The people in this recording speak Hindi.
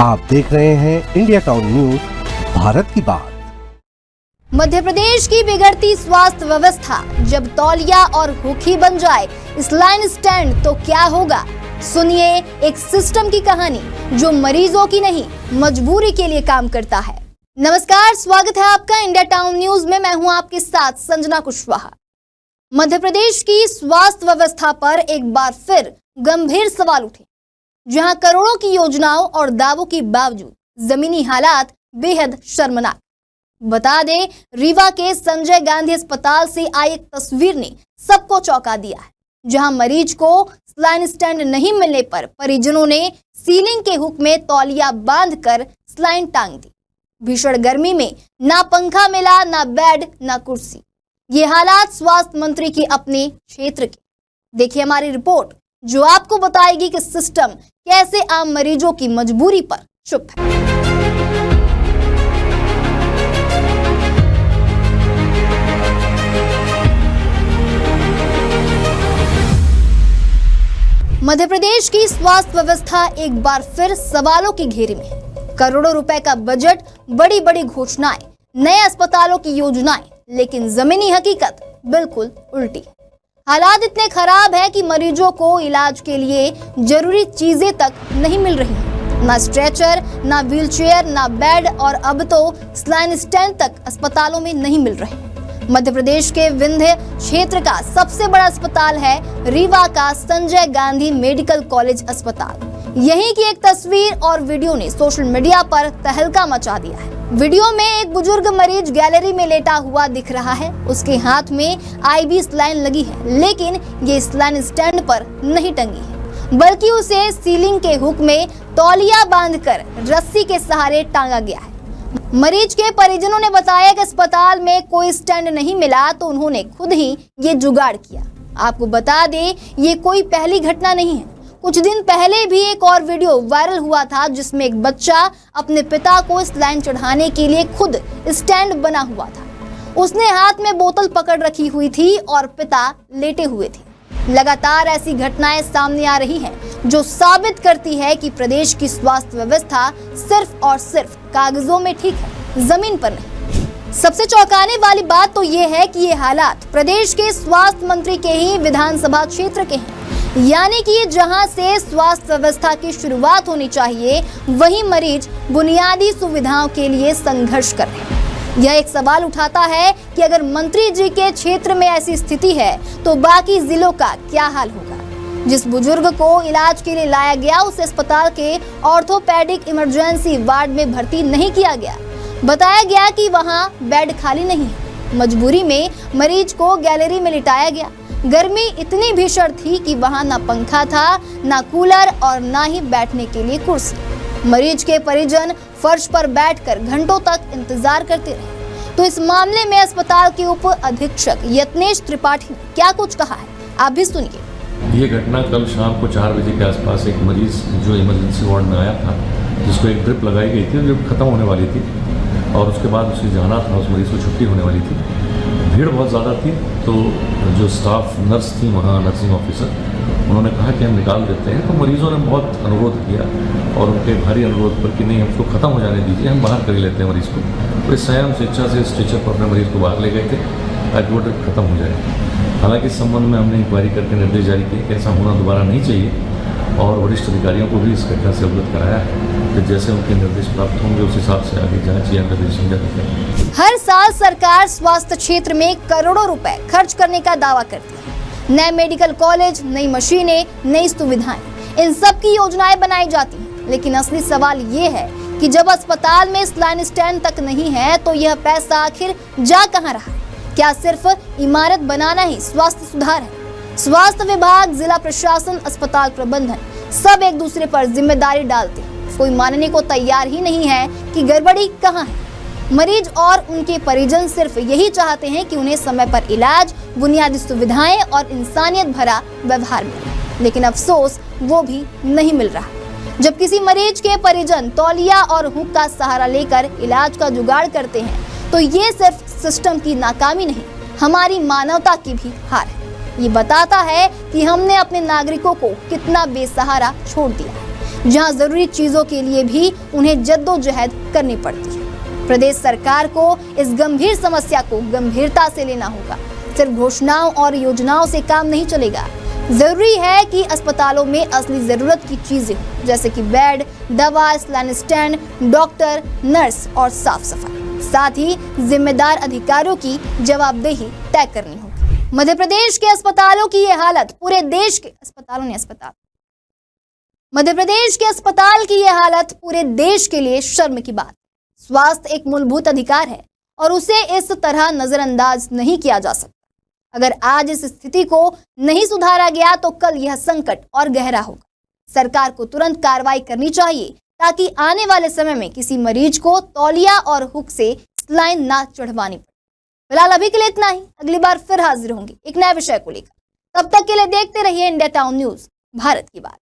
आप देख रहे हैं इंडिया टाउन न्यूज, भारत की बात। मध्य प्रदेश की बिगड़ती स्वास्थ्य व्यवस्था जब तौलिया और हुक ही बन जाए इस लाइन स्टैंड तो क्या होगा। सुनिए एक सिस्टम की कहानी जो मरीजों की नहीं मजबूरी के लिए काम करता है। नमस्कार, स्वागत है आपका इंडिया टाउन न्यूज में। मैं हूं आपके साथ संजना कुशवाहा। मध्य प्रदेश की स्वास्थ्य व्यवस्था पर एक बार फिर गंभीर सवाल उठे, जहां करोड़ों की योजनाओं और दावों के बावजूद जमीनी हालात बेहद शर्मनाक। बता दें, रीवा के संजय गांधी अस्पताल से आई एक तस्वीर ने सबको चौंका दिया है, जहां मरीज को स्लाइन स्टैंड नहीं मिलने पर परिजनों ने सीलिंग के हुक में तौलिया बांधकर स्लाइन टांग दी। भीषण गर्मी में ना पंखा मिला, ना बेड, ना कुर्सी। ये हालात स्वास्थ्य मंत्री के अपने क्षेत्र के। देखिए हमारी रिपोर्ट जो आपको बताएगी कि सिस्टम कैसे आम मरीजों की मजबूरी पर चुप है। मध्य प्रदेश की स्वास्थ्य व्यवस्था एक बार फिर सवालों की घेरे में है। करोड़ों रुपए का बजट, बड़ी बड़ी घोषणाएं, नए अस्पतालों की योजनाएं, लेकिन जमीनी हकीकत बिल्कुल उल्टी है। हालात इतने खराब है कि मरीजों को इलाज के लिए जरूरी चीजें तक नहीं मिल रही हैं। ना स्ट्रेचर, ना व्हीलचेयर, ना बेड और अब तो स्लाइन स्टैंड तक अस्पतालों में नहीं मिल रहे। मध्य प्रदेश के विंध्य क्षेत्र का सबसे बड़ा अस्पताल है रीवा का संजय गांधी मेडिकल कॉलेज अस्पताल। यहीं की एक तस्वीर और वीडियो ने सोशल मीडिया पर तहलका मचा दिया है। वीडियो में एक बुजुर्ग मरीज गैलरी में लेटा हुआ दिख रहा है। उसके हाथ में आईवी स्लाइन लगी है, लेकिन ये स्लाइन स्टैंड पर नहीं टंगी है, बल्कि उसे सीलिंग के हुक में तौलिया बांधकर रस्सी के सहारे टांगा गया है। मरीज के परिजनों ने बताया कि अस्पताल में कोई स्टैंड नहीं मिला तो उन्होंने खुद ही ये जुगाड़ किया। आपको बता दें, ये कोई पहली घटना नहीं है। कुछ दिन पहले भी एक और वीडियो वायरल हुआ था, जिसमें एक बच्चा अपने पिता को स्लाइन चढ़ाने के लिए खुद स्टैंड बना हुआ था। उसने हाथ में बोतल पकड़ रखी हुई थी और पिता लेटे हुए थे। लगातार ऐसी घटनाएं सामने आ रही हैं, जो साबित करती है कि प्रदेश की स्वास्थ्य व्यवस्था सिर्फ और सिर्फ कागजों में ठीक है, जमीन पर नहीं। सबसे चौंकाने वाली बात तो ये है कि ये हालात प्रदेश के स्वास्थ्य मंत्री के ही विधानसभा क्षेत्र के हैं, यानी कि जहां से स्वास्थ्य व्यवस्था की शुरुआत होनी चाहिए, वही मरीज बुनियादी सुविधाओं के लिए संघर्ष कर रहे हैं। यह एक सवाल उठाता है कि अगर मंत्री जी के क्षेत्र में ऐसी स्थिति है तो बाकी जिलों का क्या हाल होगा। जिस बुजुर्ग को इलाज के लिए लाया गया, उसे अस्पताल के ऑर्थोपेडिक इमरजेंसी वार्ड में भर्ती नहीं किया गया। बताया गया कि वहां बेड खाली नहीं है। मजबूरी में मरीज को गैलरी में लिटाया गया। गर्मी इतनी भीषण थी कि वहां ना पंखा था, ना कूलर और ना ही बैठने के लिए कुर्सी। मरीज के परिजन फर्श पर बैठकर घंटों तक इंतजार करते रहे। तो इस मामले में अस्पताल के उप अधीक्षक यत्नेश त्रिपाठी ने क्या कुछ कहा है, आप भी सुनिए। ये घटना कल शाम को 4 बजे के आसपास एक मरीज जो इमरजेंसी वार्ड में आया था, जिसको एक ड्रिप लगाई गई थी जो खत्म होने वाली थी, और उसके बाद उसकी जाना था, उस मरीज को छुट्टी होने वाली थी। भीड़ बहुत ज़्यादा थी, तो जो स्टाफ नर्स थी वहाँ, नर्सिंग ऑफिसर, उन्होंने कहा कि हम निकाल देते हैं। तो मरीजों ने बहुत अनुरोध किया, और उनके भारी अनुरोध पर कि नहीं, हमको ख़त्म हो जाने दीजिए, हम बाहर कर ही लेते हैं मरीज़ को। तो इस संयम स्वेच्छा से स्ट्रेचर पर अपने मरीज़ को बाहर ले गए थे ताकि वो ड्रिप खत्म हो जाए। हालांकि इस संबंध में हमने इंक्वायरी करके निर्देश जारी किए कि ऐसा होना दोबारा नहीं चाहिए, और वरिष्ठ अधिकारियों को भी इस घटना से अवगत कराया है कि जैसे उनके निर्देश प्राप्त होंगे उस हिसाब से आगे जांच या निर्देश जारी करेंगे। हर साल सरकार स्वास्थ्य क्षेत्र में करोड़ों रुपए खर्च करने का दावा करती है। नए मेडिकल कॉलेज, नई मशीनें, नई सुविधाएं, इन सब की योजनाएं बनाई जाती हैं। लेकिन असली सवाल ये है कि जब अस्पताल में स्लाइन स्टैंड तक नहीं है तो यह पैसा आखिर जा कहां रहा है। क्या सिर्फ इमारत बनाना ही स्वास्थ्य सुधार है? स्वास्थ्य विभाग, जिला प्रशासन, अस्पताल प्रबंधन सब एक दूसरे पर जिम्मेदारी डालते हैं। कोई मानने को तैयार ही नहीं है कि गड़बड़ी कहां है। मरीज और उनके परिजन सिर्फ यही चाहते हैं कि उन्हें समय पर इलाज, बुनियादी सुविधाएं और इंसानियत भरा व्यवहार मिले, लेकिन अफसोस वो भी नहीं मिल रहा। जब किसी मरीज के परिजन तौलिया और हुक का सहारा लेकर इलाज का जुगाड़ करते हैं, तो ये सिर्फ सिस्टम की नाकामी नहीं, हमारी मानवता की भी हार है। ये बताता है कि हमने अपने नागरिकों को कितना बेसहारा छोड़ दिया है। जहां जरूरी चीजों के लिए भी उन्हें जद्दोजहद करनी पड़ती है। प्रदेश सरकार को इस गंभीर समस्या को गंभीरता से लेना होगा। सिर्फ घोषणाओं और योजनाओं से काम नहीं चलेगा। जरूरी है कि अस्पतालों में असली जरूरत की चीजें हों, जैसे कि बेड, दवा, स्लैन स्टैंड, डॉक्टर, नर्स और साफ सफाई। साथ ही जिम्मेदार अधिकारियों की जवाबदेही तय करनी होगी। मध्य प्रदेश के अस्पतालों की ये हालत पूरे देश के मध्य प्रदेश के अस्पताल की यह हालत पूरे देश के लिए शर्म की बात। स्वास्थ्य एक मूलभूत अधिकार है और उसे इस तरह नजरअंदाज नहीं किया जा सकता। अगर आज इस स्थिति को नहीं सुधारा गया तो कल यह संकट और गहरा होगा। सरकार को तुरंत कार्रवाई करनी चाहिए ताकि आने वाले समय में किसी मरीज को तौलिया और हुक से स्लाइन ना चढ़वानी पड़े। फिलहाल अभी के लिए इतना ही। अगली बार फिर हाजिर होंगे एक नए विषय को लेकर। तब तक के लिए देखते रहिए इंडिया टाउन न्यूज, भारत की बात।